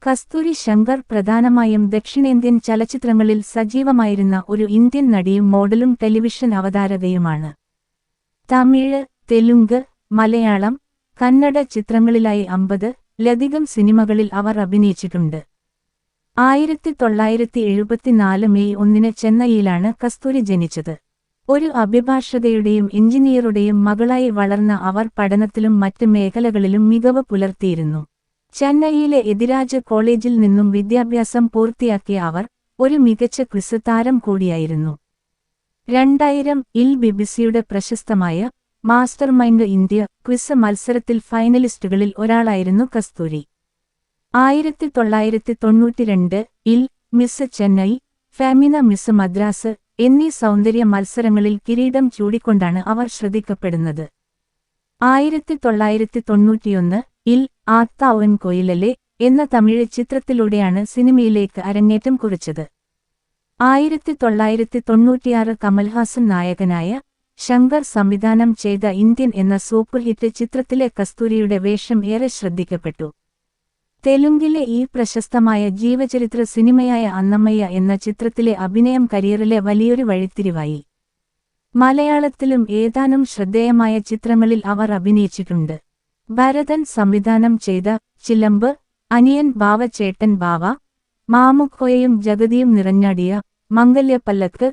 കസ്തൂരി ശങ്കർ പ്രധാനമായും ദക്ഷിണേന്ത്യൻ ചലച്ചിത്രങ്ങളിൽ സജീവമായിരുന്ന ഒരു ഇന്ത്യൻ നടിയും മോഡലും ടെലിവിഷൻ അവതാരകയുമാണ്. തമിഴ്, തെലുങ്ക്, മലയാളം, കന്നഡ ചിത്രങ്ങളിലായി 50-ലധികം സിനിമകളിൽ അവർ അഭിനയിച്ചിട്ടുണ്ട്. 1974 മെയ് 1 ചെന്നൈയിലാണ് കസ്തൂരി ജനിച്ചത്. ഒരു അഭിഭാഷകയുടെയും എഞ്ചിനീയറുടെയും മകളായി വളർന്ന അവർ പഠനത്തിലും മറ്റ് മേഖലകളിലും മികവ് പുലർത്തിയിരുന്നു. ചെന്നൈയിലെ എതിരാജ് കോളേജിൽ നിന്നും വിദ്യാഭ്യാസം പൂർത്തിയാക്കിയ അവർ ഒരു മികച്ച ക്വിസ് താരം കൂടിയായിരുന്നു. 2000-ൽ ബിബിസിയുടെ പ്രശസ്തമായ മാസ്റ്റർ മൈൻഡ് ഇന്ത്യ ക്വിസ് മത്സരത്തിൽ ഫൈനലിസ്റ്റുകളിൽ ഒരാളായിരുന്നു കസ്തൂരി. 1992-ൽ മിസ് ചെന്നൈ, ഫെമിന മിസ് മദ്രാസ് എന്നീ സൗന്ദര്യ മത്സരങ്ങളിൽ കിരീടം ചൂടിക്കൊണ്ടാണ് അവർ ശ്രദ്ധിക്കപ്പെടുന്നത്. 1991-ൽ ആത്ത ഒൻ കൊയിലലെ എന്ന തമിഴ് ചിത്രത്തിലൂടെയാണ് സിനിമയിലേക്ക് അരങ്ങേറ്റം കുറിച്ചത്. 1996 കമൽഹാസൻ നായകനായ ശങ്കർ സംവിധാനം ചെയ്ത ഇന്ത്യൻ എന്ന സൂപ്പർ ഹിറ്റ് ചിത്രത്തിലെ കസ്തൂരിയുടെ വേഷം ഏറെ ശ്രദ്ധിക്കപ്പെട്ടു. തെലുങ്കിലെ ഈ പ്രശസ്തമായ ജീവചരിത്ര സിനിമയായ അന്നമ്മയ്യ എന്ന ചിത്രത്തിലെ അഭിനയം കരിയറിലെ വലിയൊരു വഴിത്തിരിവായി. മലയാളത്തിലും ഏതാനും ശ്രദ്ധേയമായ ചിത്രങ്ങളിൽ അവർ അഭിനയിച്ചിട്ടുണ്ട്. ഭരതൻ സംവിധാനം ചെയ്ത ചിലമ്പ്, അനിയൻ ബാവ ചേട്ടൻ ബാവ, മാമുക്കോയയും ജഗതിയും നിറഞ്ഞാടിയ മംഗല്യപ്പല്ലക്ക്